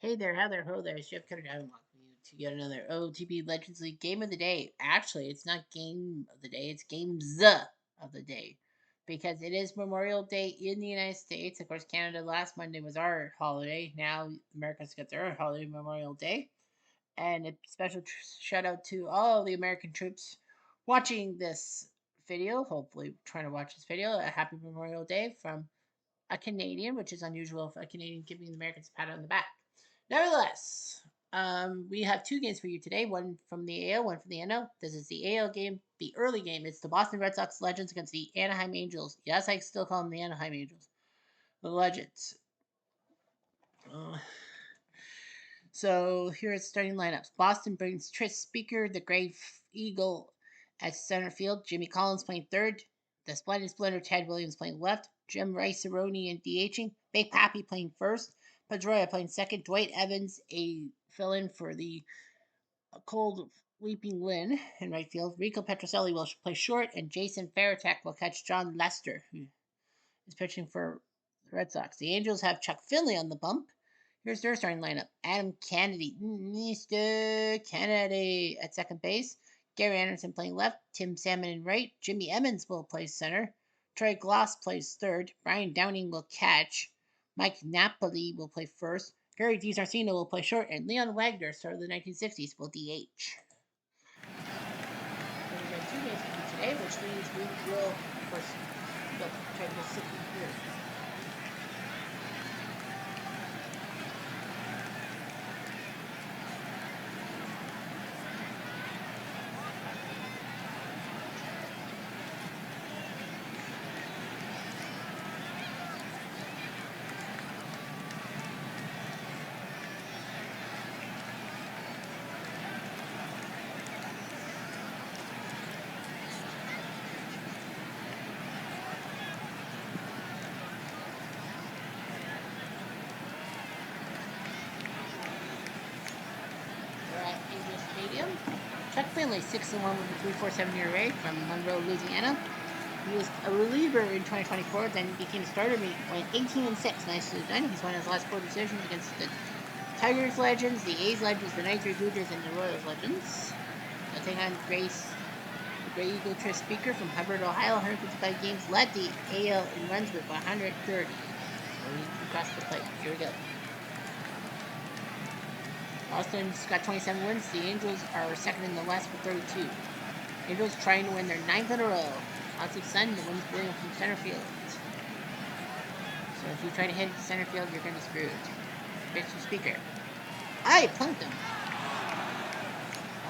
Hey there, how there, ho there, it's Jeff Cutter, and welcome you to yet another OTP Legends League Game of the Day. Actually, it's not Game of the Day, it's Games of the Day. Because it is Memorial Day in the United States. Of course, Canada last Monday was our holiday. Now, Americans got their own holiday, Memorial Day. And a special shout out to all the American troops watching this video. Hopefully, trying to watch this video. A happy Memorial Day from a Canadian, which is unusual for a Canadian giving the Americans a pat on the back. Nevertheless, we have two games for you today. One from the AL, one from the NL. This is the AL game, the early game. It's the Boston Red Sox Legends against the Anaheim Angels. Yes, I still call them the Anaheim Angels. The Legends. Uh, so here are the starting lineups. Boston brings Tris Speaker, the Gray Eagle, at center field. Jimmy Collins playing third. The Splendid Splinter, Ted Williams playing left. Jim Rice Aroni and DHing. Big Pappy playing first. Pedroia playing second. Dwight Evans, a fill-in for the cold Weeping Lynn in right field. Rico Petroselli will play short, and Jason Faratek will catch John Lester, who is pitching for the Red Sox. The Angels have Chuck Finley on the bump. Here's their starting lineup. Adam Kennedy, Mr. Kennedy at second base. Gary Anderson playing left. Tim Salmon in right. Jimmy Emmons will play center. Troy Gloss plays third. Brian Downing will catch. Mike Napoli will play first. Gary DiSarcino will play short. And Leon Wagner, star of the 1960s, will DH. We're going to two games for today, which means we will, of course, try to go 60 here. Stadium. Chuck Finley, 6-1 with a 3.47 ERA from Monroe, Louisiana. He was a reliever in 2024, then became a starter. He went 18-6, nicely done. He's won his last 4 decisions against the Tigers Legends, the A's Legends, the Night Blue-Jays, and the Royals Legends. They'll take on Grace, the Gray Eagle Tris Speaker from Hubbard, Ohio. 155 games, led the AL in runs with 130. So he crossed the plate. Here we go. Boston's got 27 wins. The Angels are second in the West with 32. Angels trying to win their 9th in a row. Lots of sun, the wind's blowing from center field. So if you try to hit it to center field, you're going to be screwed. Pitch to Speaker. I plunked him.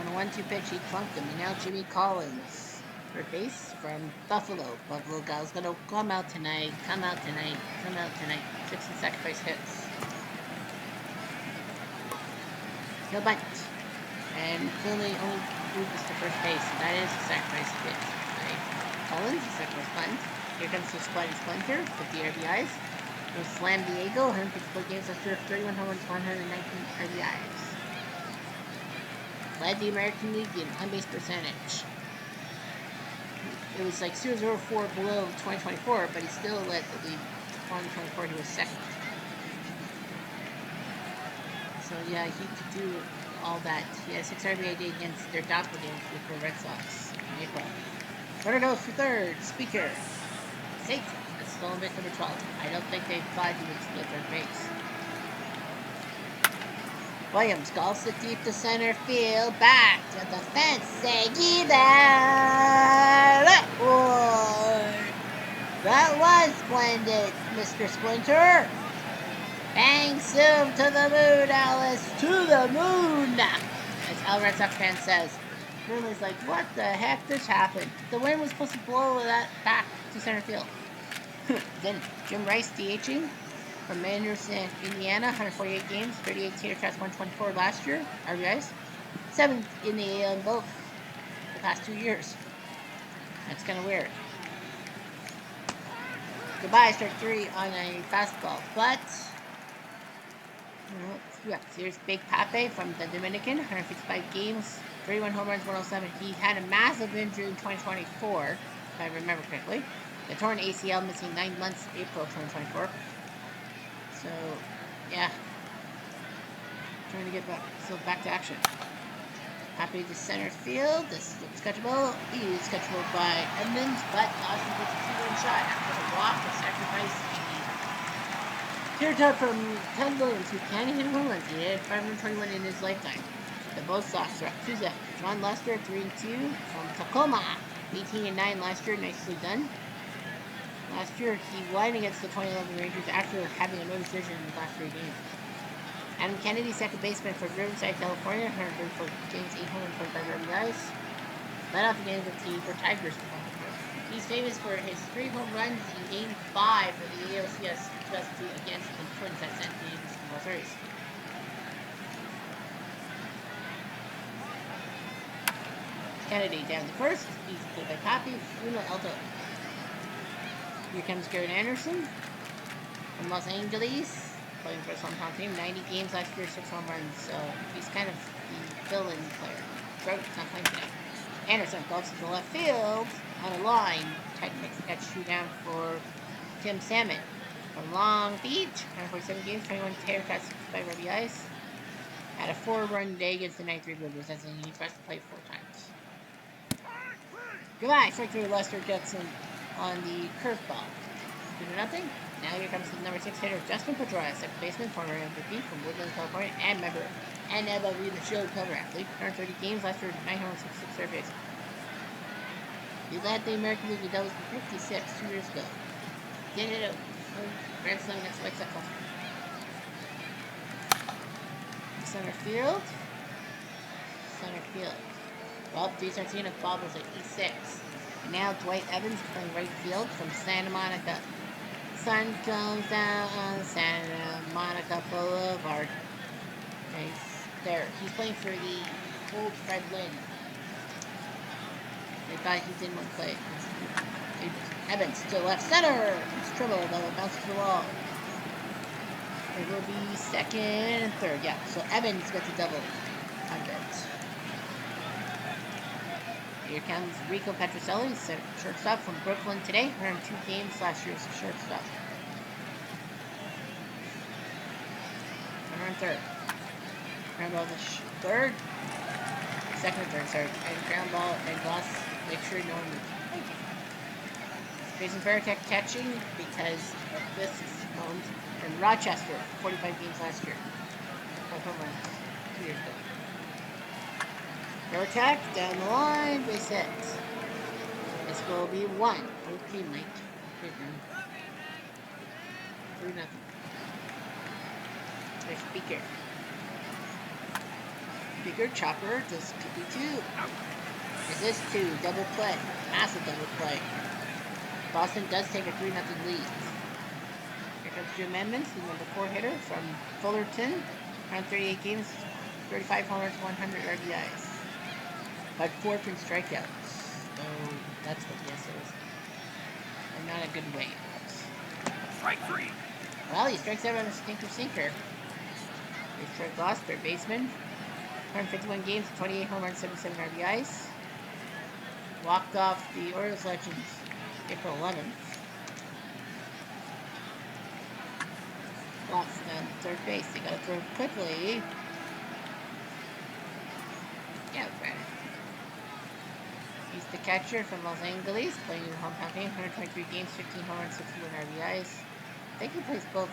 On a 1-2 pitch, he plunked him. And now Jimmy Collins, third base from Buffalo. Buffalo Gals going to come out tonight. Come out tonight. Come out tonight. 6 and second base hits. No bunt. And Finley only moves to first base. So that is a sacrifice hit. Right? Collins, the second base bunt. Here comes the Splendid Splinter with the RBIs. He'll slam Diego. 154 games after 31 home runs, 119 RBIs. Led the American League in on-base percentage. It was like 0.04 below 2024, but he still led the league. 2024, he was second. So yeah, he could do all that. He had 6 RBI day against their doppelgangers with the Red Sox in April. Runner goes for third. Speaker. Safe. That's stolen base number 12. I don't think they thought he would split third base. Williams golfs it deep to center field. Back to the fence. Say, give that one. That was splendid, Mr. Splinter. Bang zoom to the moon, Alice, to the moon! As Al Red Sox fan says. Finley's like, what the heck just happened? The wind was supposed to blow that back to center field. Then Jim Rice DHing from Anderson, Indiana, 148 games, 38 tater shots, 124 last year, RBIs. 7th in the AL in both the past 2 years. That's kind of weird. Goodbye, strike 3 on a fastball, but yeah, here's Big Pape from the Dominican, 155 games, 31 home runs, 107. He had a massive injury in 2024, if I remember correctly. The torn ACL, missing 9 months, April 2024. So, yeah. Trying to get back to action. Happy to center field. This looks catchable. He is catchable by Edmonds, but Austin gets a 2-run shot after the walk to sacrifice a tear tut from Ted Williams, who can hit home runs. He hit 521 in his lifetime. The both Sox are up 2-0. John Lester, 3-2 from Tacoma. 18-9 last year. Nicely done. Last year, he won against the 2011 Rangers after having a no decision in the last 3 games. Adam Kennedy, second baseman for Riverside, California, 134 games, 825 RBIs. Led off the game with the for Tigers. He's famous for his 3 home runs in Game 5 of the ALCS 2002 against the Twins at San Diego World Series. Kennedy down to first. He's played by Papi, Uno Alto. Here comes Garrett Anderson from Los Angeles, playing for his hometown team. 90 games last year, 6 home runs, so he's kind of the fill-in player. Trout's not playing today. Anderson gloves to the left field on a line. Titan makes the catch shoot down for Tim Salmon from Long Beach. 147 games, 21 tear cuts, 65 RBIs. Had a 4-run day against the 93 Rivers, as in he tries to play 4 times. Goodbye, strike through Lester Judson on the curveball. 2-0. Now here comes the number 6 hitter, Justin Pedroia, second baseman, former MVP from Woodland, California, and member and MLB The Shield cover athlete. 130 games last year, 966 surveys. He led the American League of Doubles for 56 2 years ago. Did it Grand Slam against White Sox. Center field. Center field. Well, these are seeing a bobbles at E6. And now Dwight Evans playing right field from Santa Monica. Sun comes down on Santa Monica Boulevard. Nice. There. He's playing for the old Fred Lynn. They thought he didn't want to play. Evans to left center. It's trouble though. It bounces the wall. It will be second and third. Yeah. So Evans gets a double on that. Here comes Rico Petrocelli, shortstop from Brooklyn today. Earned 2 games last year as a shortstop. Runner on third. Ground ball to third. Second and third, sorry. And ground ball and Goss. Make sure no one moves. Thank you. Jason Veritek catching because of this moment. And Rochester, 45 games last year. 5 home runs 2 years ago. Veritek down the line, base hit. This will be 1. Okay, Mike. 3-0. There's Speaker. Speaker, chopper, this could be 2. Is this 2? Double play. Massive double play. Boston does take a 3-0 lead. Here comes Jim Edmonds, the number 4 hitter from Fullerton. Around 38 games, 35 homers, 100 RBIs. But 4 from strikeouts. So that's what this is. And not a good way. Strike 3. Well, he strikes out on a sinker. Here's Troy Gloss, third baseman. 151 games, 28 home runs, 77 RBIs. Walked off the Orioles legends April 11th. Gloss down third base. They gotta throw quickly. Yeah, Brad. He's the catcher from Los Angeles, playing in the hometown team. 123 games, 15 home runs, 61 RBIs. I think he plays both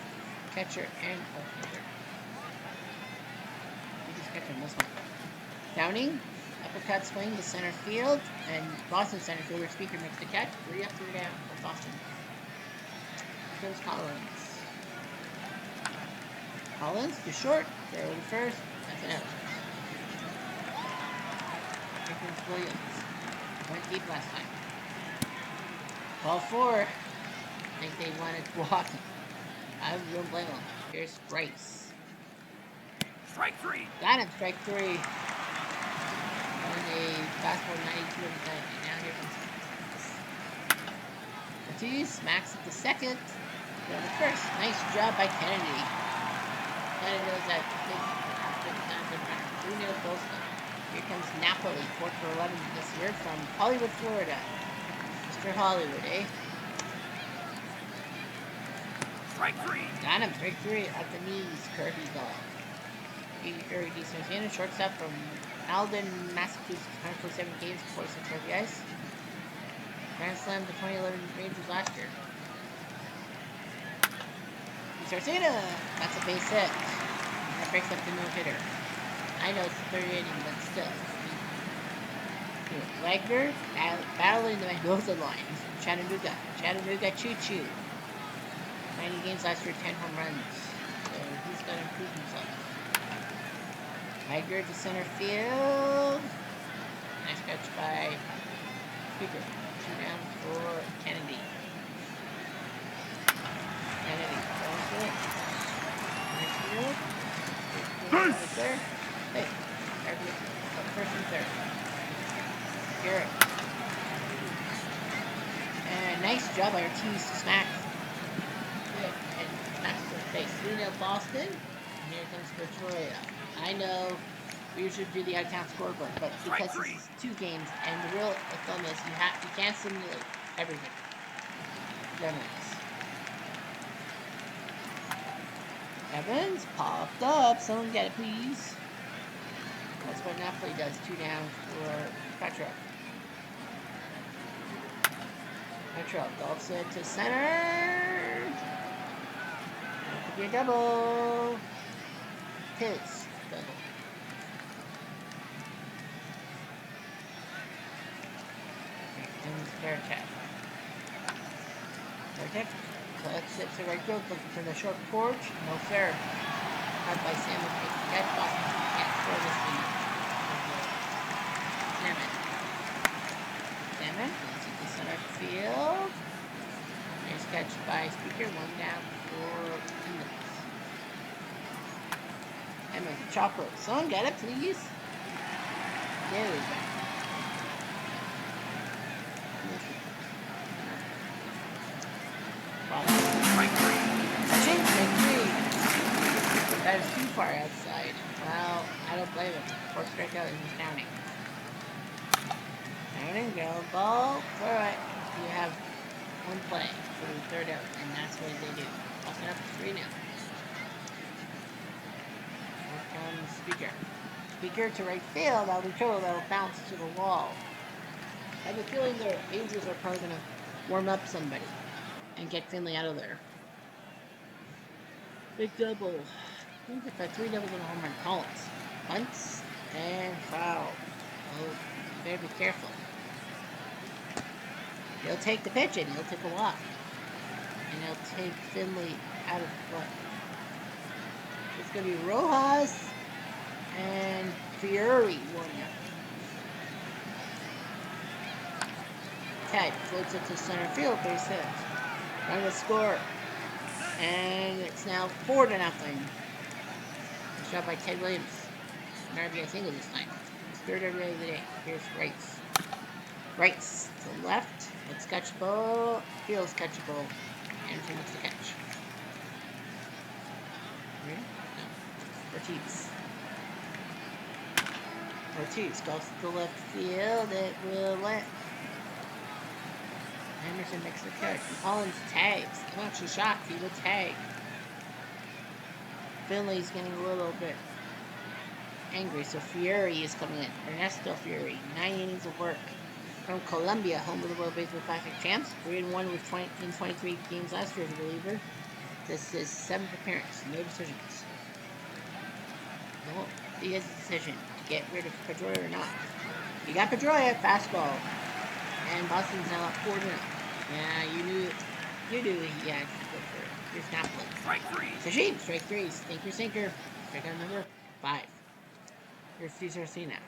catcher and outfielder. He's catcher in this one. Downing, uppercut swing to center field, and Boston center fielder Speaker makes the catch. 3 up, 3 down for Boston. Here comes Collins. Collins to short, throw to first, that's an out. Here comes Williams. Went deep last time. Ball 4. I think they wanted to walk. I don't blame them. Here's Bryce. Strike 3. Got him, strike 3. On a fastball 92 of the time. And now here comes Ortiz. Smacks at the second. Go to first. Nice job by Kennedy. Kennedy knows that big after the time. 3-0 Boston. Here comes Napoli, 4 for 11 this year from Hollywood, Florida. Mr. Hollywood, eh? Strike 3. Got him, strike 3 at the knees, curvy ball. Erie D. Shortstop from Alden, Massachusetts. 147 games, 46 RBIs. Grand Slam the 2011 Rangers last year. Sarcina! That's a base hit. That breaks up the no-hitter. I know it's the third inning, but still. Wagner battling the Mendoza line. Chattanooga. Chattanooga choo-choo. 90 games last year, 10 home runs. So he's got to improve himself. Wagner to center field. Nice catch by Speaker. 2 down for Kennedy. Kennedy throws it. Nice field. Right there. Hey, first and third. Garrett. And nice job by Ortiz to smack. Good. And smack to face. 3-0 Boston. And here comes Victoria. I know we usually do the out-of-town scoreboard, but because this is 2 games, and the real thumb is you can't simulate everything. Evans popped up. Someone get it, please. That's what Napoli does. 2 down for Petro. Petro golfs it to center. That could be a double. His double. Veritek. Veritek collects it to right field, looking for the short porch. No fair. Caught by Salmon. Makes the catch. Boston can't score this one. Salmon goes to the center field. Nice catch by Speaker. 1 down for Emmons. Emmons, chopper. Someone get it, please. There we go. That is too far outside. Well, I don't blame him. 4 strikeout and he's counting. Counting, go, ball. Alright. You have 1 play for the 3rd out, and that's what they do. Boston up 3-0. Here comes Speaker. Speaker to right field. That'll be trouble. That'll bounce to the wall. I have a feeling the Rangers are probably going to warm up somebody and get Finley out of there. Big double. We've got 3 doubles and a home run. Collins. Bunts and foul. Oh, you better be careful. He'll take the pitch and he'll take a walk. And he'll take Finley out of the play. It's going to be Rojas and Fury. 1 Ted floats it to center field. Base hit. Run to score. And it's now 4-0. Shot by Ted Williams. An RBI single this time. His 3rd RBI of the day. Here's Rights. Rights to left. It's catchable. Feels catchable. Anderson makes the catch. No. Ortiz. Ortiz goes to the left field. It will let. Anderson makes the catch. Collins tags. Watch the shot. He will tag. Finley's getting a little bit angry, so Fury is coming in. Ernesto Fury, 9 innings of work. From Colombia, home of the World Baseball Classic champs. 3-1 with 23 games last year as a reliever. This is 7th appearance, no decisions. No, he has a decision to get rid of Pedroia or not. You got Pedroia, fastball. And Boston's now up 4-0. Yeah, you knew he had to go for it. Here's Napoli. Strike 3. Sashim, strike 3. Stinker, sinker. Strikeout number 5. Here's Cesar Cena.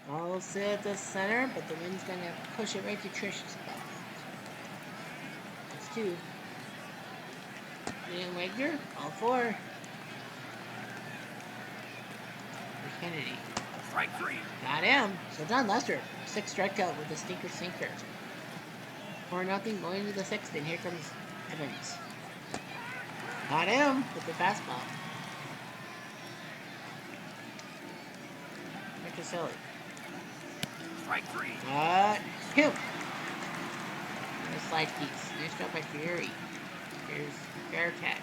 Ball set to center, but the wind's going to push it right to Trish's spot. That's 2. Leon Wagner, all 4. Here's Kennedy. Strike 3. Got him. So Don Lester, 6 strikeout with the stinker sinker. 4-0 going to the 6th, and here comes Evans. Got him with the fastball. Silly. Strike 3. Got him. Nice slide piece. Nice job by Fury. Here's Veritek.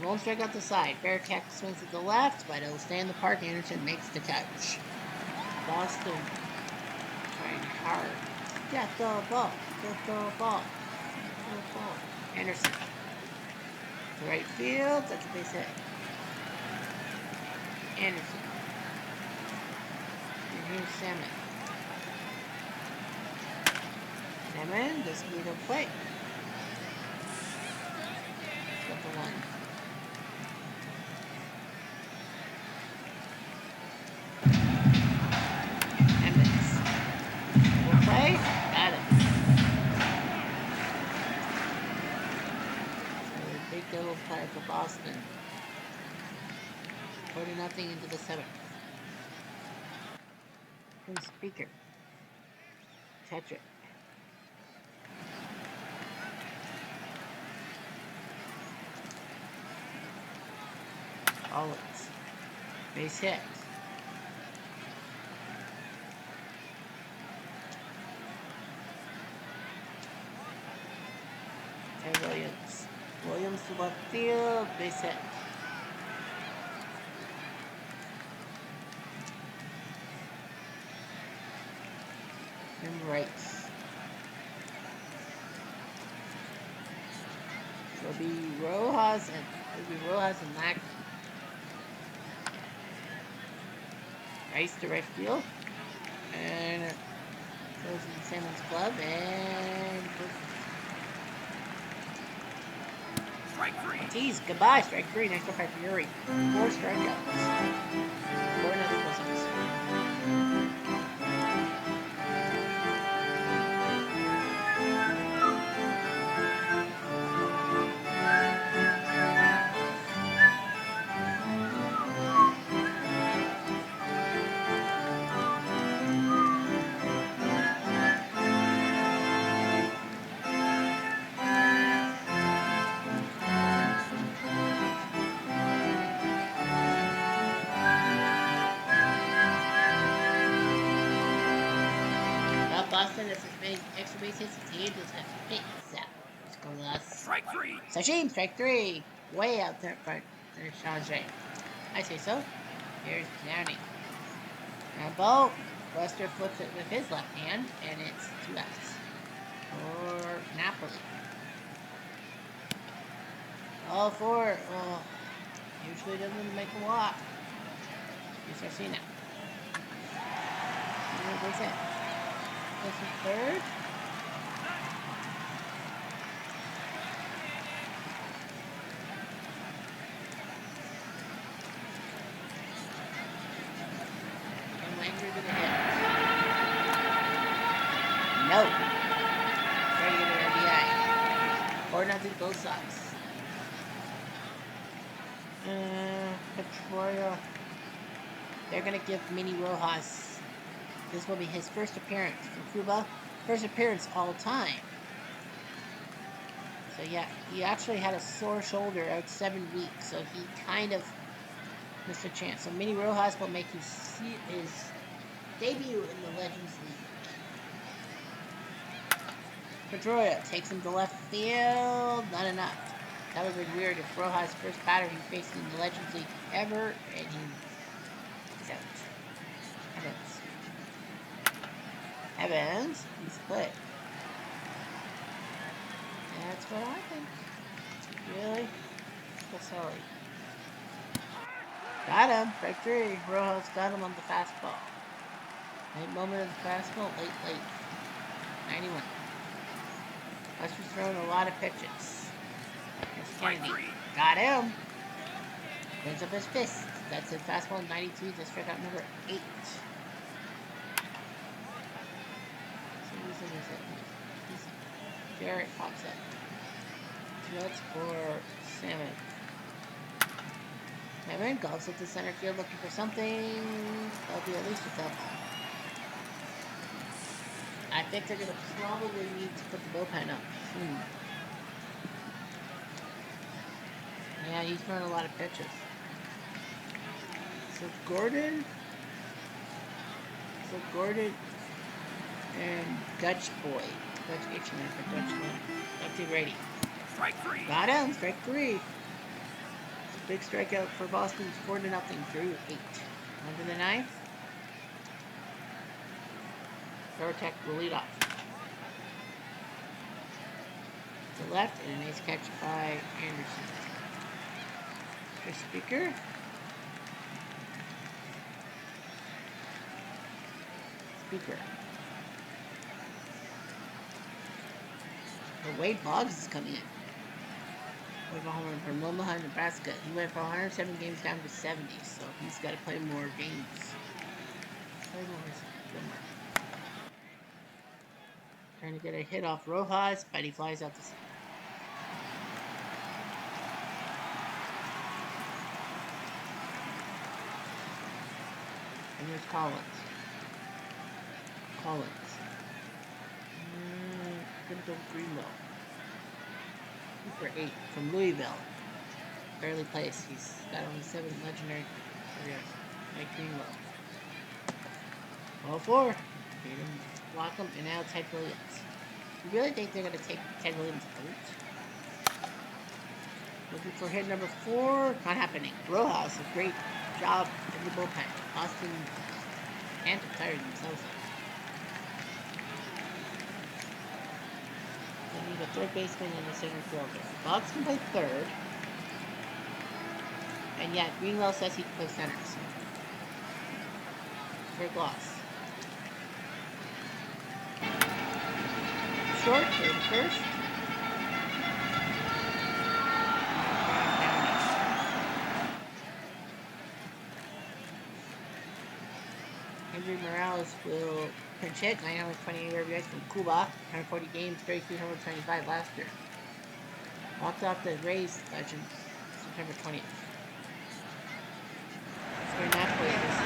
Rolling strike out the side. Bearcat swings at the left, but it'll stay in the park. Anderson makes the catch. Boston trying hard. Get the ball. Get the ball. Get the ball. Anderson. To right field. That's a base hit. Anderson. And here's Salmon. Salmon doesn't need a play. Number one. Emmons. Will play. Got it. So a big double play for Boston. 40-0 into the 7th. From Speaker. Catch it. Collins. Base hit. And Williams. Williams to left field. Base hit. And right. So it'll be Rojas and Lack. Rice to right field. And it goes in Salmon's glove. And Strike 3. Ortiz, goodbye. Strike 3. Next up by Fury. 4 strikeouts. 4-0 Cousins. Boston has made extra base hits. The team does have hits out. Let's go with us. Strike 3. Sashim, strike 3. Way out there in front. There's Sanjay. I say so. Here's Downey. Now, Bo. Buster flips it with his left hand, and it's 2 outs. For Napoli. All 4. Well, usually doesn't make a lot. Here's Arcina. Where's it? This is third. And Landry gonna hit. No. Try to get an RBI. 4-0 both sides. Petroria. They're gonna give Mini Rojas. This will be his first appearance from Cuba. First appearance all time. So yeah, he actually had a sore shoulder out 7 weeks, so he kind of missed a chance. So Mini Rojas will make his debut in the Legends League. Pedroia takes him to left field. Not enough. That would be weird if Rojas' first batter he faced in the Legends League ever, and he's out. Evans, he's put. That's what I think. Really? So sorry. Got him. Strike 3. Rojas got him on the fastball. Late moment of the fastball. Late. 91. Buster's throwing a lot of pitches. Here's Kennedy. Got him. Brings up his fist. That's a fastball 92. That's strikeout number 8. Jarrett pops up. 2 outs for Salmon. Salmon golfs up to center field looking for something. That'll be at least a double. I think they're going to probably need to put the bullpen up soon. Yeah, he's throwing a lot of pitches. So Gordon and Dutch Boy. Dutch Itchman for Dutch one. Lefty righty. Strike 3. Got him. Strike 3. Big strikeout for Boston's 4-0 through 8. On to the ninth. Voracek will lead off. To left, and a nice catch by Anderson. Chris Speaker. Speaker. But Wade Boggs is coming in. With a home run from Omaha, Nebraska. He went from 107 games down to 70, so he's got to play more games. Trying to get a hit off Rojas, but he flies out to center. And there's Collins. Gonna go Greenwell. For 8 from Louisville. Barely plays. He's got only 7 legendary careers. Mike Greenwell. 4. He didn't block him, and now Ted Williams. You really think they're going to take Ted Williams out? Looking for hit number 4. Not happening. Rojas, a great job in the bullpen. Boston can't have tired themselves up. They need a third baseman and a center fielder. Boggs can play third. And yet, Greenwell says he can play center. So. Big loss. Short for the first. Henry Morales will pinch hit. 928 RBIs from Cuba. 140 games, 3,325 last year. Walked off the Rays legend September 20th. So we're not playing this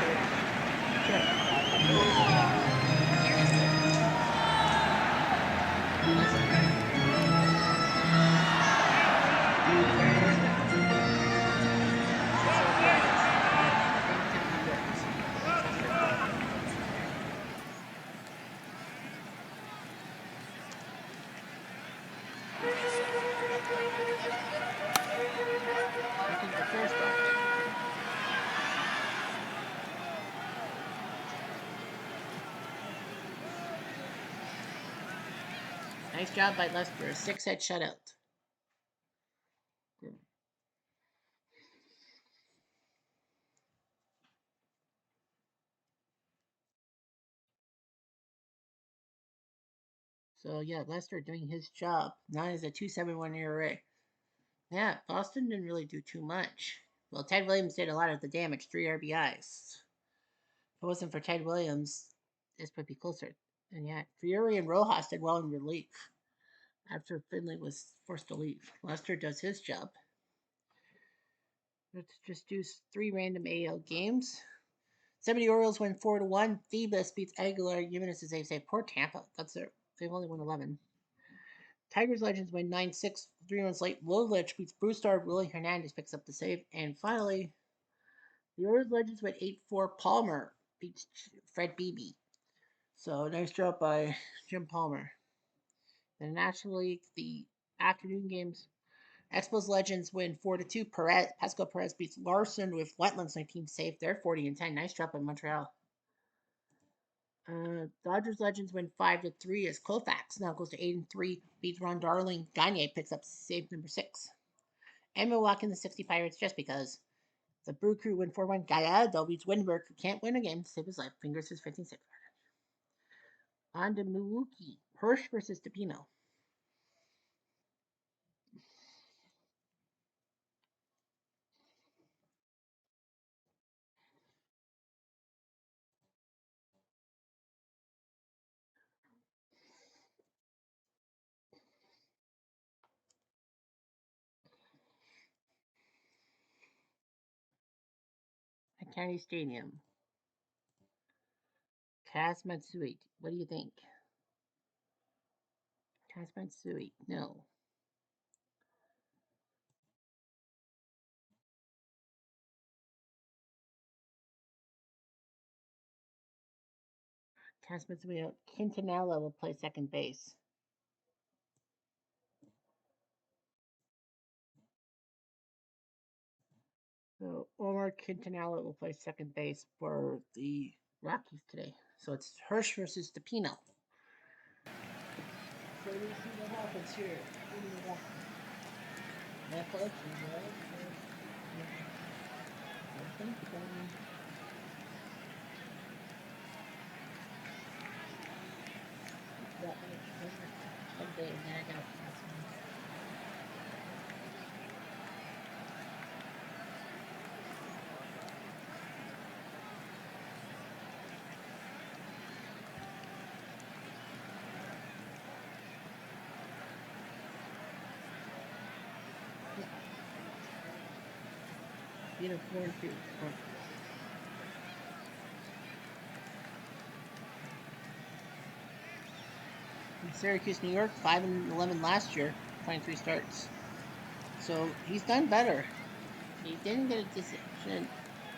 Nice job by Lester. A 6-hit shutout. So yeah, Lester doing his job. Now he's a 2.71 ERA. Yeah, Boston didn't really do too much. Well, Ted Williams did a lot of the damage, 3 RBIs. If it wasn't for Ted Williams, this would be closer. And yeah, Fury and Rojas did well in relief after Finley was forced to leave. Lester does his job. Let's just do 3 random AL games. 70 Orioles win 4-1. Phoebus beats Aguilar. Gimenez is a poor Tampa. That's it. They've only won 11. Tigers Legends win 9-6. 3 runs late. Woolwich beats Brewstar. Willie Hernandez picks up the save. And finally, the Orioles Legends win 8-4. Palmer beats Fred Beebe. So nice job by Jim Palmer. The National League, the afternoon games. Expos Legends win 4-2. Pascal Perez beats Larson with Wetlands 19 save. They're 40-10. Nice job by Montreal. Dodgers Legends win 5-3 as Koufax now goes to 8-3. Beats Ron Darling. Gagne picks up save number 6. And Milwaukee and the 60 Pirates just because. The Brew Crew win 4-1. Gallardo beats Windberg, who can't win again to save his life. Fingers his 15-6. On to Milwaukee. Hirsch versus DePino. At County Stadium. Kaz Matsui. What do you think? Kaz Matsui. No. Kaz Matsui. Quintanilla will play second base. So Omar Quintanilla will play second base for the Rockies today. So it's Hirsch versus DePino. So we'll see what happens here. Netflix, I think someday, and then I gotta pass one. You know, 4-2. In Syracuse, New York, 5-11 last year, 23 starts. So he's done better. He didn't get a decision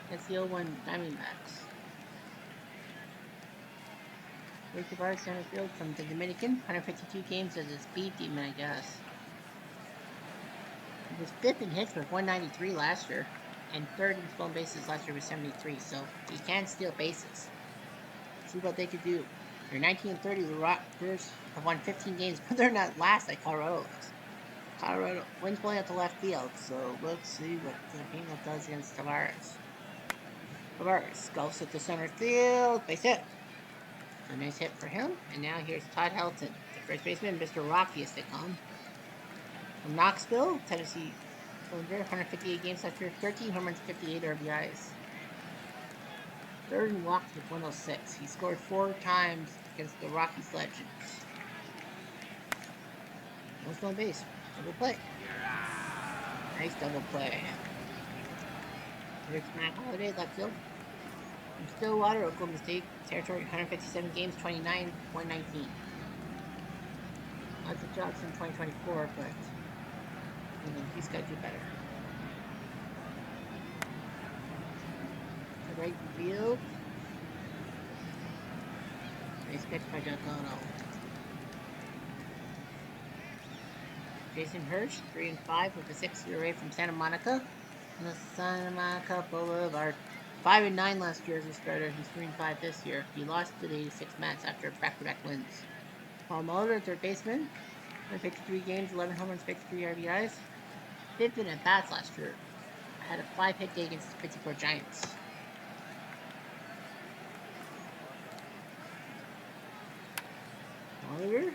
against the 0-1 Diamondbacks. Rick Tavares center field from the Dominican, 152 games as a speed demon, I guess. He was fifth in hits with 193 last year, and third in stolen bases last year with 73. So he can steal bases. See what they could do. They're 19-30. The Rockers have won 15 games, but they're not last like Colorado is. Colorado wins blowing out to left field, so let's see what Pino does against Tavares. Tavares goes to the center field, base hit. A nice hit for him, and now here's Todd Helton, the first baseman, Mr. Rocky as they call him. From Knoxville, Tennessee, 158 games last year, 13 home runs, 58 RBIs. Third in walks with 106. He scored 4 times against the Rockies legends. No stolen base. Double play. Nice double play. Here's Matt Holliday, left field. From Stillwater, Oklahoma State territory, 157 games, 29, 119. Lots of jobs in 2024, but he's got to do better. To right field. Nice pitch by Giacomo. Jason Hirsch, 3-5 with a 6 ERA from Santa Monica. On the Santa Monica Boulevard. 5-9 last year as a starter. He's 3-5 this year. He lost to the 86 Mets after back-to-back wins. Paul Muller, third baseman. 53 games, 11 home runs, 53 RBIs. Fifth in at bats last year. Had a 5-hit day against the Pittsburgh Giants. Muller.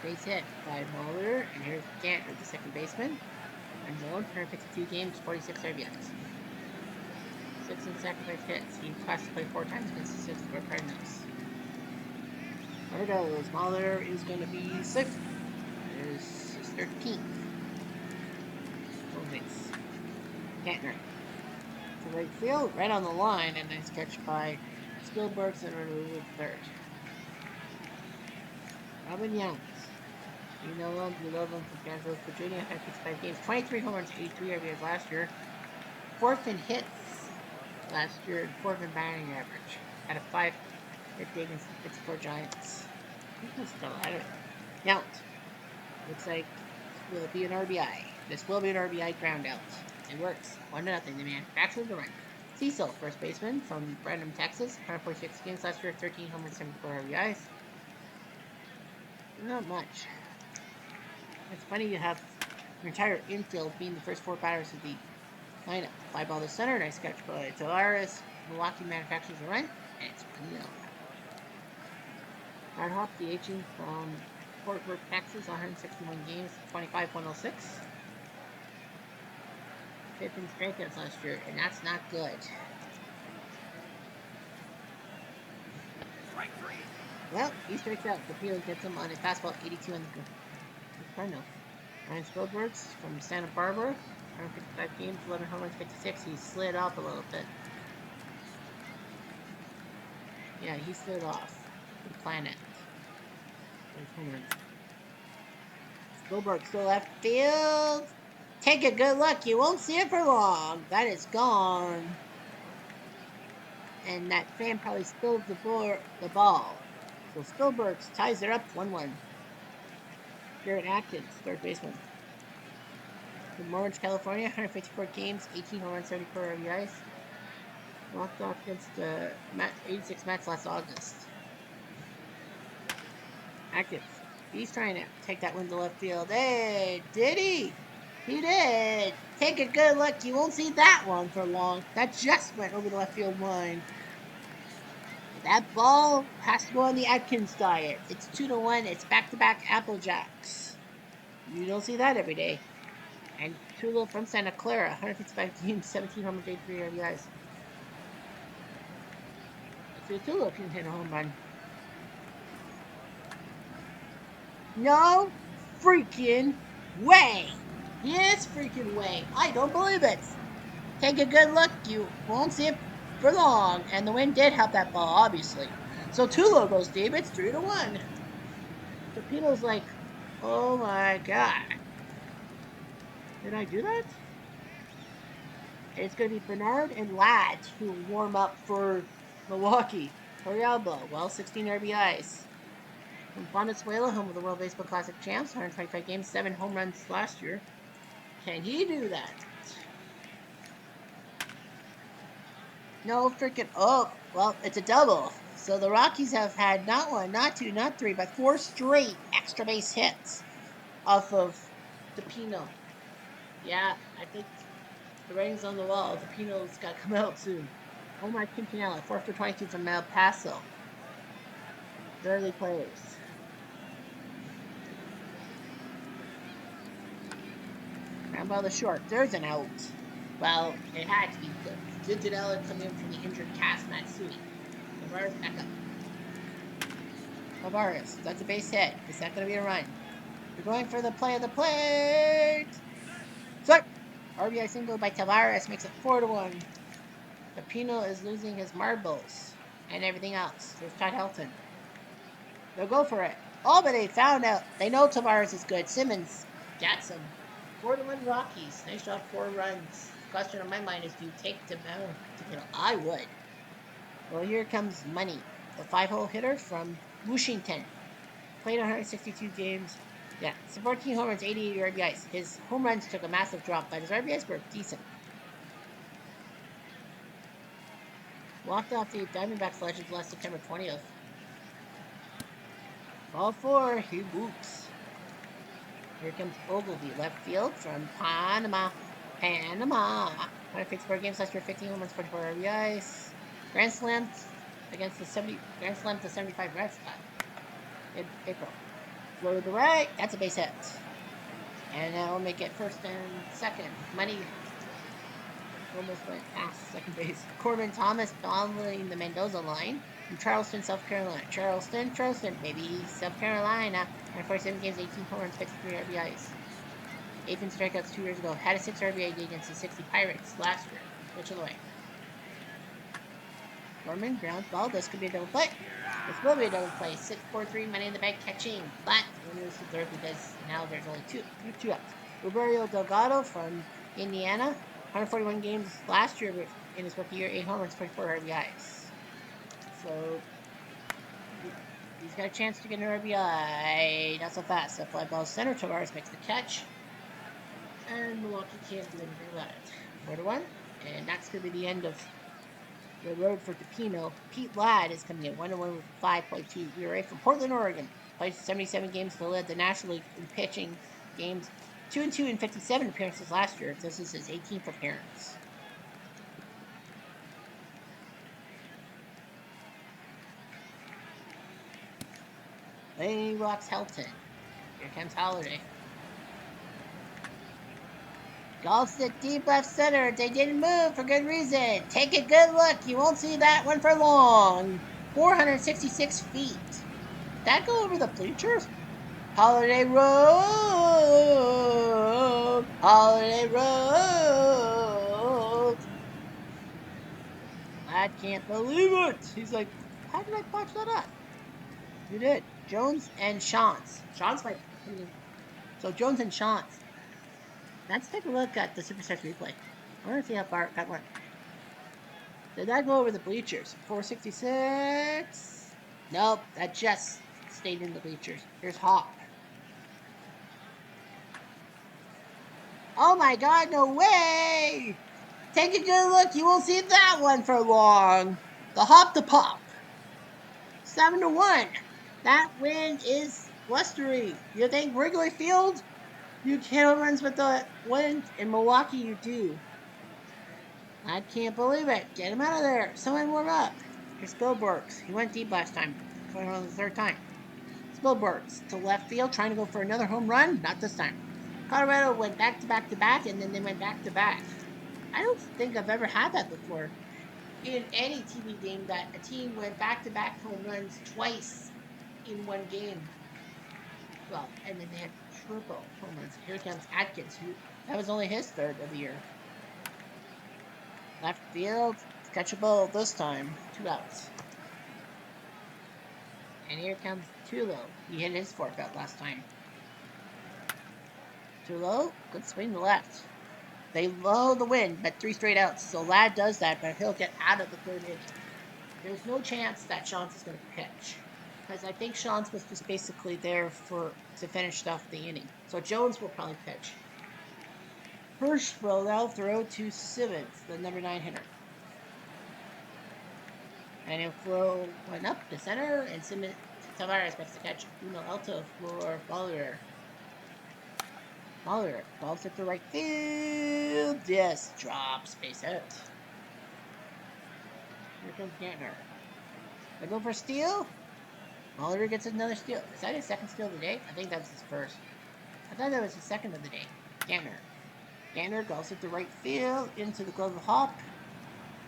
Base hit by Muller, and here's Gantner, the second baseman. And Malone, 152 games, 46 RBIs. 6 in sacrifice hits. He passed to play 4 times against the Cincinnati Cardinals. There it goes. Muller is going to be 6th. There's his 13th. Home base. Gantner. To right field, right on the line, and nice catch by Spielberg, center to third. Robin Yount. You know him, you love him from Kansas, Virginia. Had 65 games, 23 home runs, 83 RBIs last year. 4th in hits last year, and 4th in batting average. Had a 5-hit day against the Pittsburgh Giants. He's still at it. Yount. Looks like this will be an RBI. This will be an RBI ground out. It works. 1-0. The manufacturer the run. Cecil, first baseman from Brandon, Texas. 146 games last year, 13 home runs, 74 RBIs. Not much. It's funny you have your entire infield being the first 4 batters of the lineup. Fly ball to center, nice catch by Tavares. Milwaukee manufactures a run, and it's 1-0. Hard Hop, DHing from Fort Worth, Texas, 161 games, 25, 106. 5th in strikeouts last year, and that's not good. Strike 3. Well, he strikes out. The field gets him on a fastball, 82 on the Cardinal. Ryan Spielbergs from Santa Barbara, 155 games, 11 home runs, 56. He slid off a little bit. Yeah, he slid off the planet. Spielberg still left field. Take a good look. You won't see it for long. That is gone. And that fan probably spilled the ball. So Spielberg ties it up 1-1. Garrett Atkins, third baseman. From Orange, California, 154 games, 18 home runs, 74 RBIs. Walked off against the 86 Mets last August. Atkins. He's trying to take that one to left field. Hey, did he? He did. Take a good look. You won't see that one for long. That just went over the left field line. That ball has to go on the Atkins diet. It's 2-1. It's back-to-back Apple Jacks. You don't see that every day. And Tulo from Santa Clara, 155 games, 17 home runs, 83 RBIs. Let's see Tulo if you can hit a home run. No freaking way. Yes, freaking way. I don't believe it. Take a good look. You won't see it for long. And the wind did help that ball, obviously. So Tulo goes deep. It's 3-1. Torpedo's like, oh my god. Did I do that? It's going to be Bernard and Ladd who warm up for Milwaukee. Torrealba, well, 16 RBIs. From Venezuela, home of the World Baseball Classic champs, 125 games, 7 home runs last year. Can he do that? No freaking. Oh, well, it's a double. So the Rockies have had not one, not two, not three, but 4 straight extra base hits off of DePino. Yeah, I think the writing's on the wall. DePino's got to come out soon. Omar Quintanilla, 4 for 22 from El Paso. Barely plays. Ground ball to short. There's an out. Well, it had to be good. Quintanilla coming in from the injured cast Matsui. Tavares back up. Tavares, that's a base hit. Is that going to be a run? We're going for the play of the plate. So, RBI single by Tavares makes it 4-1. Pepino is losing his marbles and everything else. There's Todd Helton. They'll go for it. Oh, but they found out. They know Tavares is good. Simmons gets him. 4-1 Rockies. Nice job, 4 runs. The question on my mind is, do you take them out? I would. Well, here comes Money, the 5-hole hitter from Washington. Played 162 games. Yeah, 14 home runs, 88 RBIs. His home runs took a massive drop, but his RBIs were decent. Walked off the Diamondbacks Legends last September 20th. Ball 4, he whoops. Here comes Ogilvy, left field from Panama. 154 games last year, 15 home runs, 44 RBIs. Grand Slam against the 75 Red Sox in April. Low to the right, that's a base hit. And now we'll make it first and second. Money almost went past second base. Corbin Thomas following the Mendoza line from Charleston, South Carolina. Charleston, baby, South Carolina. 147 games, 18 home runs, 53 RBIs. 18 strikeouts 2 years ago. Had a 6 RBI day against the 60 Pirates last year. Pitch it away. Gorman, ground ball. This could be a double play. This will be a double play. 6-4-3, Money in the Bank catching. But we'll lose to third because now there's only two outs. Roberto Delgado from Indiana. 141 games last year in his rookie year. 8 home runs, 24 RBIs. So he's got a chance to get an RBI. Not so fast. That fly ball center. Tavares makes the catch. And Milwaukee can't do anything about it. 4-1. And that's going to be the end of the road for DePino. Pete Ladd is coming in 1-1 with 5.2 ERA from Portland, Oregon. Played 77 games to lead the National League in pitching games. 2-2 in 57 appearances last year. This is his 18th appearance. He rocks Helton. Here comes Holiday. Golfs it deep left center. They didn't move for good reason. Take a good look. You won't see that one for long. 466 feet. Did that go over the bleachers? Holiday Road. Holiday Road. I can't believe it. He's like, how did I botch that up? You did. Jones and Shantz. Shantz might. So Jones and Shantz. Let's take a look at the Superstars replay. I want to see how far that went. Did that go over the bleachers? 466? Nope, that just stayed in the bleachers. Here's Hawk. Oh my God, no way! Take a good look. You won't see that one for long. The hop to pop. 7-1. That win is blustery. You think Wrigley Field? You can't runs with the wind. In Milwaukee, you do. I can't believe it. Get him out of there. Someone warm up. Here's Spilbergs. He went deep last time. Going on the third time. Spilbergs to left field, trying to go for another home run. Not this time. Colorado went back to back to back, and then they went back to back. I don't think I've ever had that before in any TV game that a team went back to back home runs twice in one game. Well, and then they had triple home runs. Here comes Atkins, who that was only his third of the year. Left field, catchable this time. 2 outs. And here comes Tulo. He hit his fourth out last time. Tulo, good swing to left. They low the wind, but 3 straight outs. So Ladd does that, but he'll get out of the third inning. There's no chance that Shantz is going to pitch. Because I think Shantz was just basically there to finish off the inning. So Jones will probably pitch. Hirsch will now throw to Simmons, the number 9 hitter. And he'll throw one up to center, and Simmons Tavares makes the catch. Uno Alto for Bollier. Bollier balls it to right field. Yes, drops, base hit. Here comes Gantner. They go for steal. Bollier gets another steal. Is that his second steal of the day? I think that's his first. I thought that was his second of the day. Gantner. Gantner goes it to right field into the glove of Hop.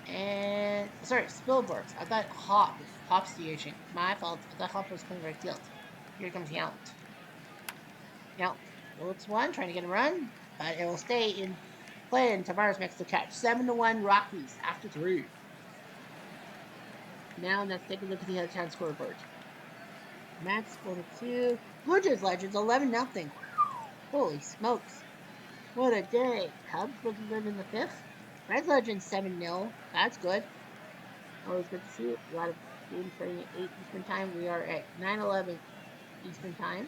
And sorry, Spilbergs. I thought Hop's the agent. My fault. I thought Hop was playing right field. Here comes Yount. Yount looks one, trying to get a run, but it will stay in play, and Tavares makes the catch. 7-1 Rockies after 3. Now let's take a look at the other town scoreboard. Max 4-2. Blue Jays Legends 11-0. Holy smokes! What a day! Cubs looking good in the 5th. Red Legends 7-0. That's good. Always good to see it. A lot of games starting at 8 Eastern Time. We are at 9:11 Eastern Time.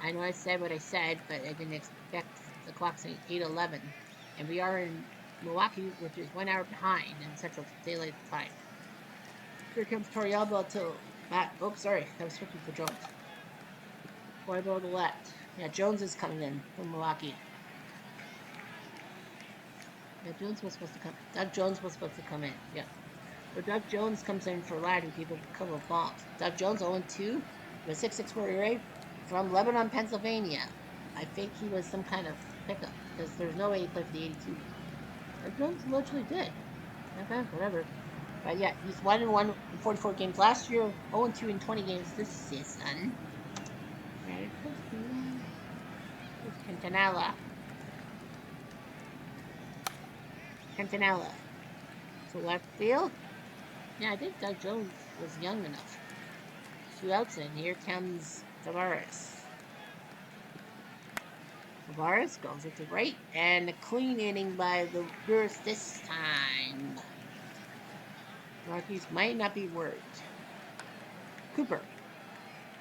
I know I said what I said, but I didn't expect the clock saying 8:11. And we are in Milwaukee, which is 1 hour behind in Central Daylight Time. Here comes Torrealba to Matt. Oh, sorry. I was switching for Jones. Torrealba to left. Yeah, Jones is coming in from Milwaukee. Yeah, Jones was supposed to come. Doug Jones was supposed to come in. Yeah. But Doug Jones comes in for Ladd, who people cover bombs. Doug Jones 0-2 with 6.64 ERA from Lebanon, Pennsylvania. I think he was some kind of pickup because there's no way he played for the 82. Doug Jones literally did. Okay, whatever. But yeah, he's 1-1 in 44 games last year, 0-2 in 20 games this season. Right, Quintanilla. To left field. Yeah, I think Doug Jones was young enough. 2 outs, and here comes Tavares. Tavares goes it to right, and a clean inning by the Brewers this time. Rockies might not be worried. Cooper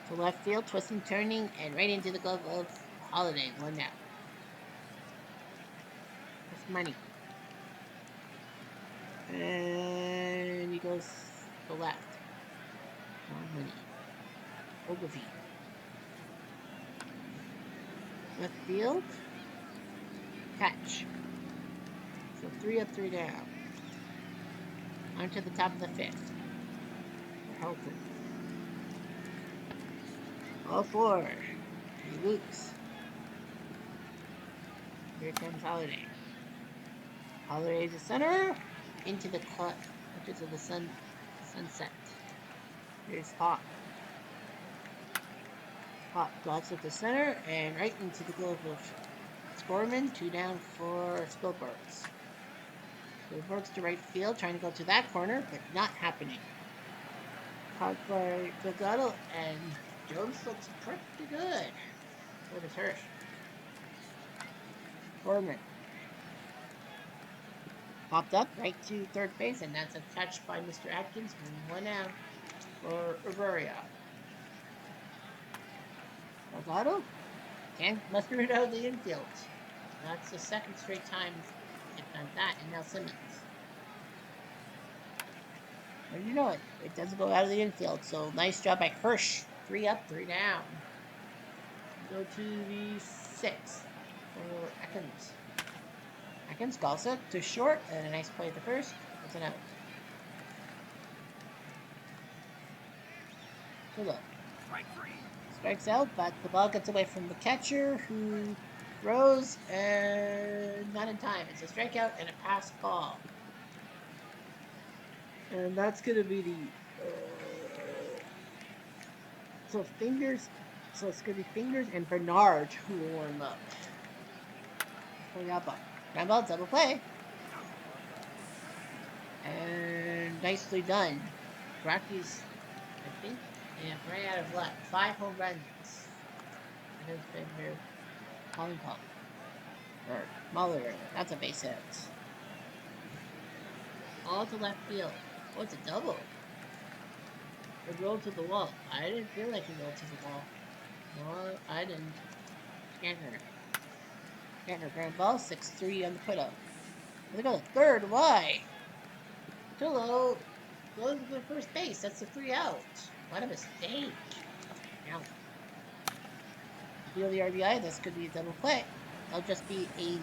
to left field, twisting, turning, and right into the glove of Holiday. 1 out. That's money. And he goes to left. More money. Ogilvy. Left field. Catch. So 3 up, 3 down. On to the top of the 5th. Helton. All 4. He loops. Here comes Holiday. Holiday to center. Into the touches of the sunset. Here's Hawk. Hawk gloves at the center and right into the glove of Scorman. 2 down for Spilbergs. Spilbergs to right field, trying to go to that corner, but not happening. Caught by Delgado, and Jones looks pretty good. So does Hirsch. Scorman. Popped up right to third base, and that's a catch by Mr. Atkins. 1 out for Uberia. Delgado Can't muster it out of the infield. That's the second straight time they've done that. And now Simmons. How do you know it? It doesn't go out of the infield. So nice job by Hirsch. 3 up, 3 down. Go to the 6th for Ekins. Ekins calls it to short, and a nice play at the first. It's an out. So look. Strike 3. Strikes out, but the ball gets away from the catcher, who throws, and not in time. It's a strikeout and a pass ball. And that's going to be the... so Fingers... So it's going to be Fingers and Bernard who will warm up. Pulling out ball. Ground ball, double play. And nicely done. Rockies, I think, ran out of luck. 5 home runs. That has been their calling call. Or Muller, that's a base hit. All to left field. Oh, it's a double. It rolled to the wall. I didn't feel like it rolled to the wall. No, I didn't. Scanner ground ball, 6-3 on the put-up. They go to third, why? Too low. Goes to the first base, that's the 3 out. What a mistake. Now, feel the RBI, this could be a double play. That'll just be a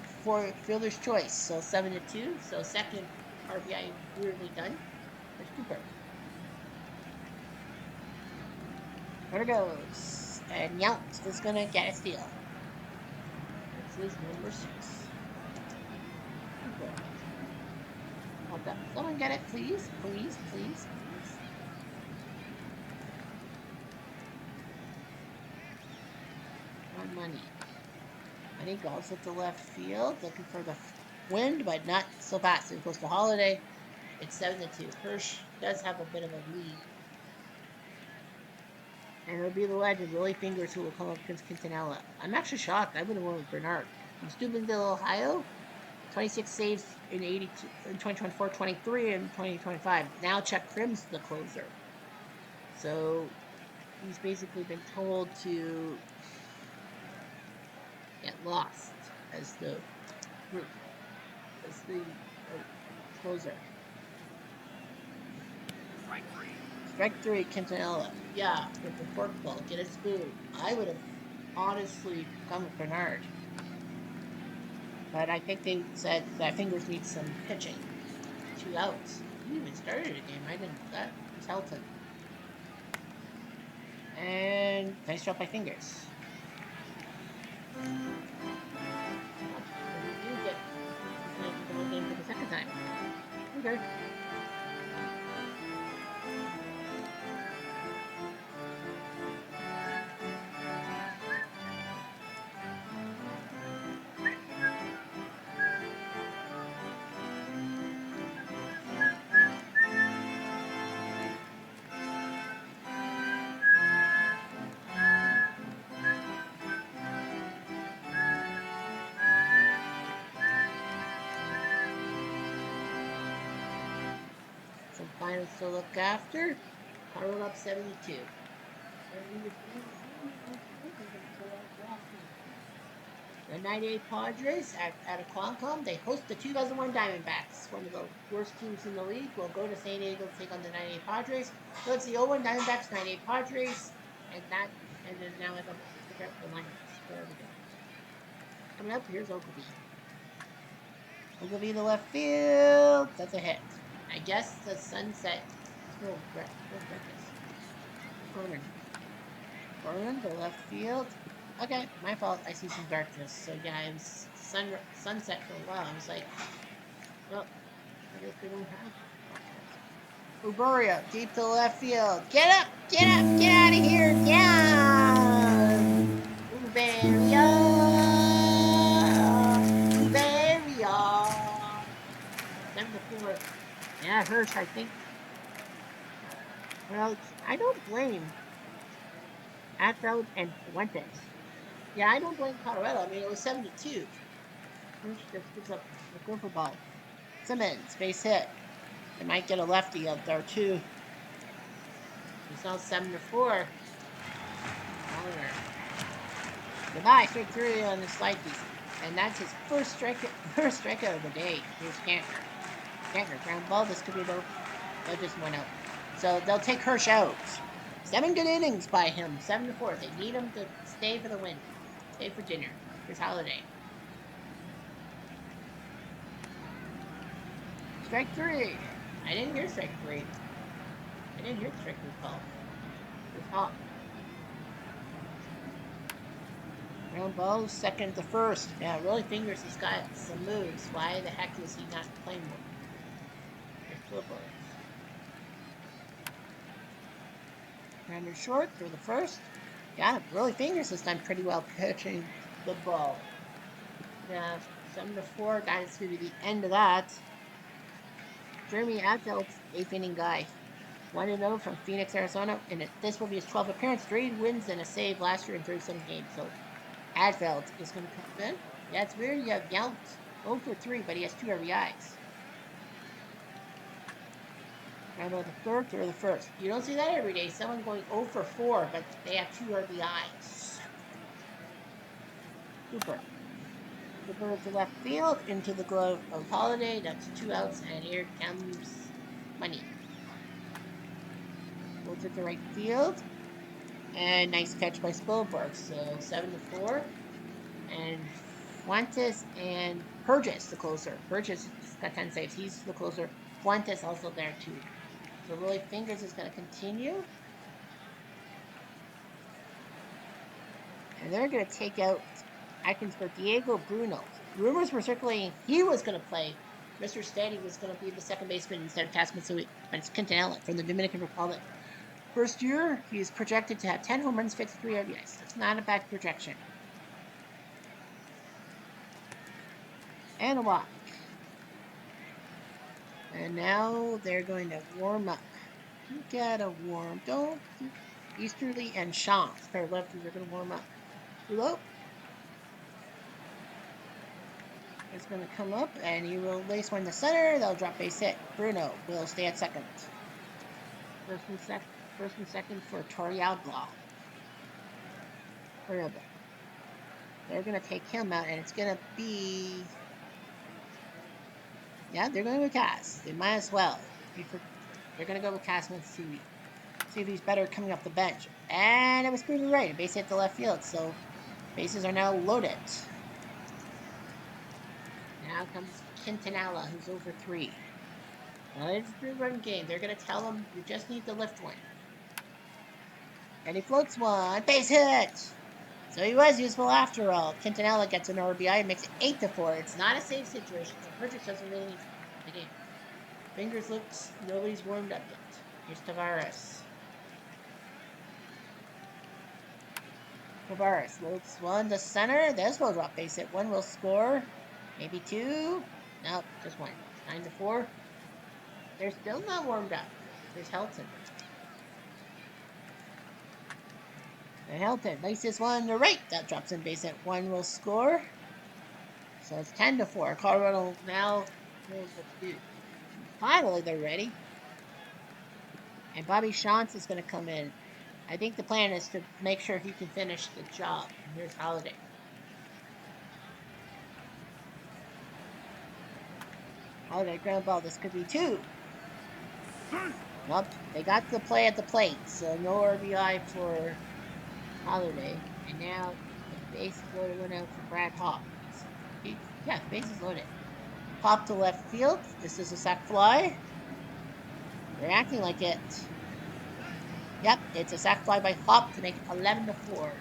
fielder's choice. So 7-2. So second RBI weirdly done. There's Cooper. There it goes. And Yount is going to get a steal. This is number 6. Cooper. Hold up. Someone get it, please. Please, please, please. On money. Money goes at the left field, looking for the wind, but not so fast. It goes to Holiday. It's 7-2. Hirsch does have a bit of a lead. And it'll be the legend, Willie Fingers, who will come up against Quintanilla. I'm actually shocked. I would have won with Bernard. From Steubenville, Ohio, 26 saves in 2024, 23 in 2025. Now Chuck Prim's the closer. So he's basically been told to get lost as the group, as the closer. Strike 3. Strike 3, Quintanilla. Yeah, with the forkball, get a spoon. I would have honestly gone with Bernard. But I think they said that Fingers needs some pitching. 2 outs. He even started a game. I didn't know that. It was Helton. And nice job by Fingers. You get the whole game for the second time. Okay. Some finals to look after. Huddled up 72. The 98 Padres at Qualcomm, they host the 2001 Diamondbacks, one of the worst teams in the league. Will go to San Diego to take on the 98 Padres. So it's the 01 Diamondbacks, 98 Padres, and then now I got to figure out the lineups. There we go. Coming up, here's Ootp. Ootp the left field. That's a hit. I guess the sunset. Oh, Gorman, the left field. Okay, my fault. I see some darkness. So yeah, it was sunset for a while. I was like, well, I guess we don't have. Uberia, deep to left field. Get up! Get up! Get out of here! Down! Uberia! Uberia! 7-4. Yeah, Hirsch, I think. Well, I don't blame Atfeld and Fuentes. Yeah, I don't blame Colorado. I mean, it was 7-2. Hirsch just gives up the gopher ball. Simmons, base hit. They might get a lefty out there, too. It's now 7-4. Goodbye, strike three on the slide piece. And that's his first strikeout of the day. Here's Cantner. Cantner, ground ball. This could be no. That just went out. So they'll take Hirsch out. 7 good innings by him. 7-4. They need him to stay for the win. Stay for dinner. Here's Holiday. Strike three. I didn't hear strike three. I didn't hear the strike three call. Here's Hop. Ground ball, second to first. Yeah, Rolly Fingers has got some moves. Why the heck is he not playing more? There's Flipper. Grounder short for the first. Yeah, Rolly Fingers has done pretty well pitching the ball. Yeah, 7-4. That's going to be the end of that. Jeremy Adfeld's 8th-inning guy. 1-0 from Phoenix, Arizona. And this will be his 12th appearance. 3 wins and a save last year in 37 games. So Adfeld is going to come in. Yeah, it's weird. You have Yount 0 for 3, but he has 2 RBIs. I know the third or the first. You don't see that every day. Someone going 0 for 4, but they have 2 RBIs. Cooper. Cooper to left field, into the glove of Holiday. That's 2 outs, and here comes Money. Goes to the right field. And nice catch by Spielberg. So 7-4. And Fuentes and Burgess, the closer. Burgess got 10 saves. He's the closer. Fuentes also there too. So Rolly Fingers is going to continue. And they're going to take out Atkins for Diego Bruno. Rumors were circulating he was going to play. Mr. Steady was going to be the second baseman instead of Tasmansui, but it's Quintanilla from the Dominican Republic. First year, he's projected to have 10 home runs, 53 RBIs. That's not a bad projection. And a walk. And now they're going to warm up. You gotta warm. Don't. Easterly and Shantz, pair of lefties, are going to warm up. Hello? It's going to come up, and he will lace one to center. They'll drop base hit. Bruno will stay at second. First and second for Torrealba. They're going to take him out, and it's going to be... Yeah, they're going to go Cass. They might as well. They're going to go with Cass and see if he's better coming off the bench. And it was proven right. A base hit to left field, so bases are now loaded. Now comes Quintanilla, who's over 3. Now it's a 3-run game. They're going to tell him, you just need to lift one. And he floats one. Base hit! So he was useful after all. Quintanilla gets an RBI and makes it 8-4. It's not a safe situation, so Burgess doesn't really need the game. Fingers looks, nobody's warmed up yet. Here's Tavares. Tavares loads one to center. This will drop base hit. One will score. Maybe 2. Nope, just 1. 9-4. They're still not warmed up. There's Helton. And Helton laces one to right. That drops in base hit. 1 will score. So it's 10-4. Colorado now knows what to do. Finally, they're ready. And Bobby Shantz is going to come in. I think the plan is to make sure he can finish the job. And here's Holiday. Holiday ground ball. This could be 2. Nope. They got the play at the plate. So no RBI for Holiday. And now the base is loaded. One out for Brad Hop. Yeah, the base is loaded. Pop to left field. This is a sac fly. They're acting like it. Yep, it's a sac fly by Hop to make it 11-4. First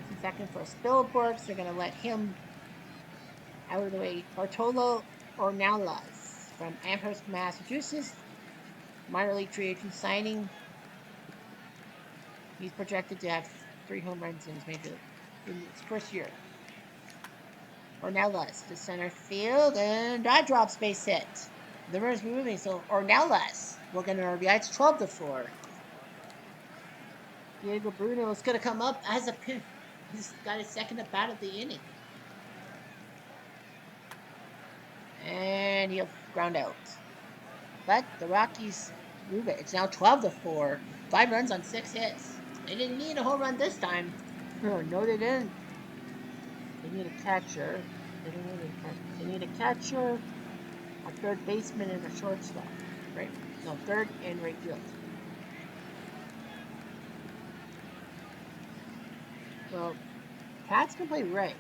and second for Spielberg. They're going to let him out of the way. Bartolo Ornelas from Amherst, Massachusetts. Minor league free agent signing. He's projected to have 3 home runs in his first year. Ornelas to center field, and that drops base hit. The runner's moving, so Ornelas will get an RBI. It's 12-4. Diego Bruno is going to come up as a pin. He's got his second at bat of the inning. And he'll ground out. But the Rockies move it. It's now 12-4. 5 runs on 6 hits. They didn't need a home run this time. No, they didn't. They need a catcher. They don't really need a catcher. They need a catcher, a third baseman, and a shortstop. Right? No, third and right field. Well, Cats can play right.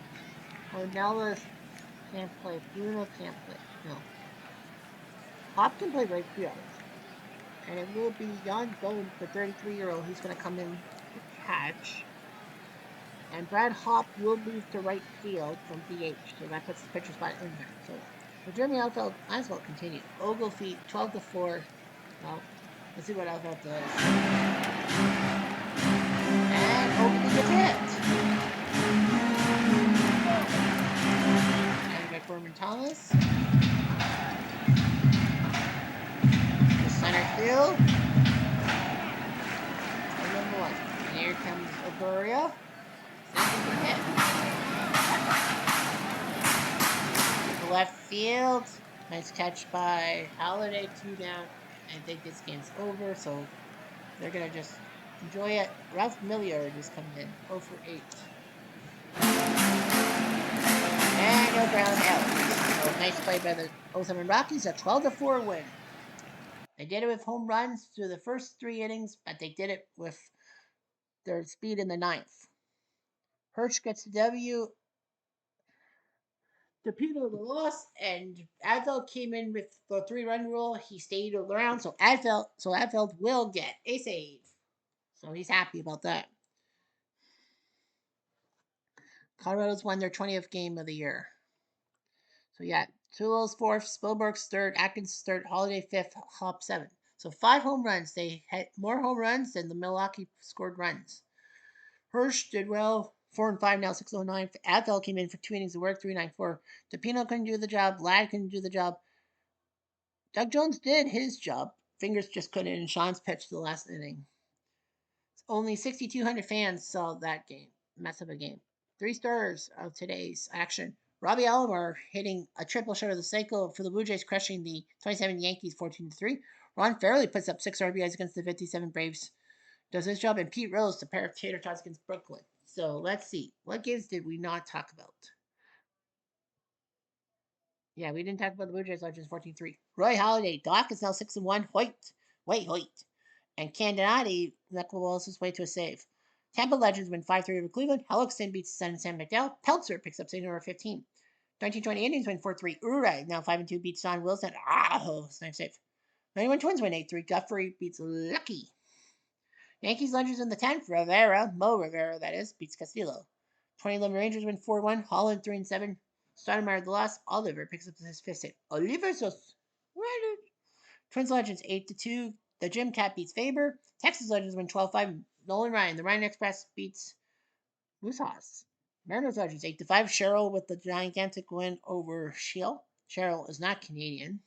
Ornelas can't play. Bruno can't play. No. Hop can play right field. And it will be Jan Gomes, the 33-year-old, who's going to come in to catch. And Brad Hop will move to right field from DH, so that puts the pitcher spot in there. So the Jeremy outfield might as well continue. Oglefeet 12-4. Well, let's see what outfield does. And Oglefeet gets hit. And McBurman Thomas. The center field. And number one. And here comes Oguria. Second hit. The left field. Nice catch by Halliday. 2 down. I think this game's over, so they're going to just enjoy it. Ralph Milliard is coming in. 0 for 8. And no ground out. So nice play by the 07 Rockies. A 12-4 win. They did it with home runs through the first 3 innings, but they did it with their speed in the ninth. Hirsch gets the W. DePino the loss, and Adfeld came in with the 3-run rule. He stayed around, so Adfeld will get a save. So he's happy about that. Colorado's won their 20th game of the year. So yeah, Tulo's 4th, Spilberg's 3rd, Atkins 3rd, Holiday 5th, Hop 7th. So 5 home runs. They had more home runs than the Milwaukee scored runs. Hirsch did well, 4 and 5 now, 609. Adfeld came in for 2 innings of work, 394. DePino couldn't do the job. Ladd couldn't do the job. Doug Jones did his job. Fingers just couldn't, and Sean's pitched the last inning. Only 6,200 fans saw that game. Mess of a game. 3 stars of today's action. Robbie Alomar hitting a triple shot of the cycle for the Blue Jays, crushing the 27 Yankees 14-3. Ron Fairley puts up 6 RBIs against the 57 Braves. Does his job, and Pete Rose to pair of tater tots against Brooklyn. So let's see. What games did we not talk about? Yeah, we didn't talk about the Blue Jays Legends 14-3. Roy Halladay, Doc is now 6-1. Hoyt. And Candidati knuckleballs his way to a save. Tampa Legends win 5-3 over Cleveland. Hellickson beats Sam McDowell. Peltzer picks up save number 15. 1920 Indians win 4-3. Uri now 5-2 beats Don Wilson. Nice save. 91 Twins win 8-3. Guthrie beats Lucky. Yankees Legends in the 10th. Mo Rivera, that is, beats Castillo. 2011 Rangers win 4-1. Holland 3-7. Stoudemire the loss. Oliver picks up his 5th save. Oliver Twins Legends 8-2. The Gym Cat beats Faber. Texas Legends win 12-5. Nolan Ryan. The Ryan Express beats Moose Haas. Mariners Legends 8-5. Cheryl with the gigantic win over Shield. Cheryl is not Canadian.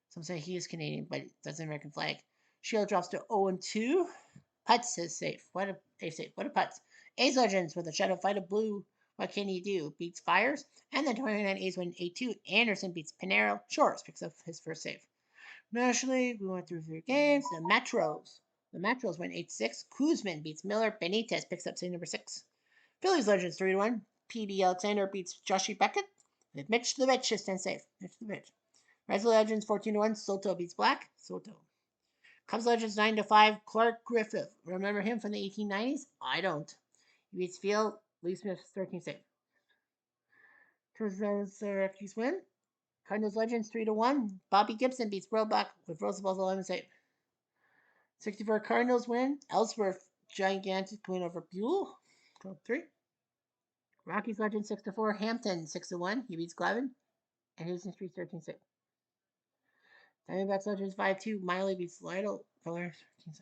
Some say he is Canadian, but that's an American flag. Shield drops to 0-2. Putz is safe. What a save. What a Putz. A's Legends with a Shadow Fight of Blue. What can he do? Beats Fires. And then 29 A's win 8-2. Anderson beats Pinero. Shores picks up his first save. Nationally, we went through 3 games. The Metros win 8-6. Kuzman beats Miller. Benitez picks up save number 6. Phillies Legends 3-1. P.D. Alexander beats Joshy Beckett. With Mitch the Bitch just stand safe. Mitch the Bitch. Reds Legends 14-1. Soto beats Black. Soto. Cubs Legends 9-5. Clark Griffith. Remember him from the 1890s? I don't. He beats Field. Lee Smith 13 save. Syracuse win. Cardinals Legends 3-1. Bobby Gibson beats Roebuck with Roosevelt's 11 save. 64 Cardinals win. Ellsworth gigantic win over Buell. 12-3. Rockies Legends 6-4. Hampton 6-1. He beats Glavin. And Houston Street 13-6. Diamondbacks Legends 5-2. Miley beats Lytle. Color 13-6.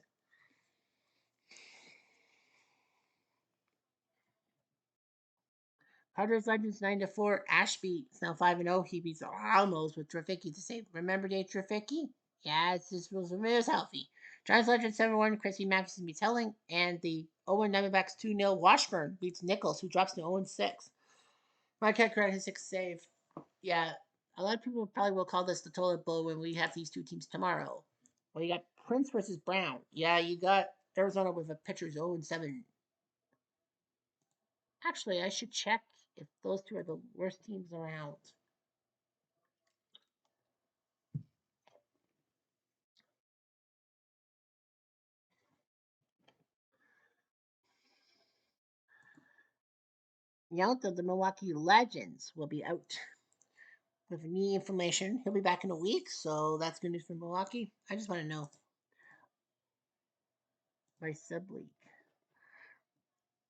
Padres Legends 9-4. Ashby is now 5-0. He beats Ramos with Trafficki to save. Remember Dave Trafficki? Yes, this was healthy. Giants Legends 7-1. Chrissy Matheson beats Helling. And the 0-1 Diamondbacks 2-0. Washburn beats Nichols, who drops to 0-6. Marquette Corral his 6th save. Yeah, a lot of people probably will call this the toilet bowl when we have these 2 teams tomorrow. Well, you got Prince versus Brown. Yeah, you got Arizona with a pitcher's 0-7. Actually, I should check if those two are the worst teams around. Yelta, the Milwaukee Legends, will be out with knee inflammation. He'll be back in a week, so that's good news for Milwaukee. I just want to know by sub league.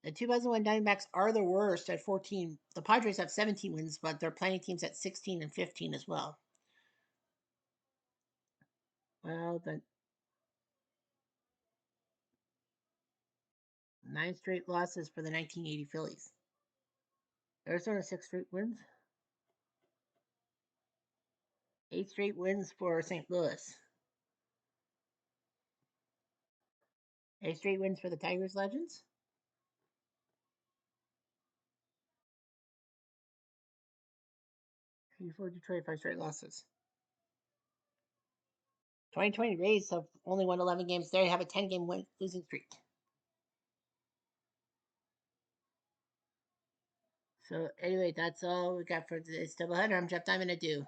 The 2001 Diamondbacks are the worst at 14. The Padres have 17 wins, but they're playing teams at 16 and 15 as well. Well, the 9 straight losses for the 1980 Phillies. Arizona 6 straight wins. 8 straight wins for St. Louis. 8 straight wins for the Tigers Legends. 3 4 Detroit, 5 straight losses. 2020 Rays have only won 11 games. They have a 10-game losing streak. So anyway, that's all we got for this doubleheader. I'm Jeff Diamond. Adieu.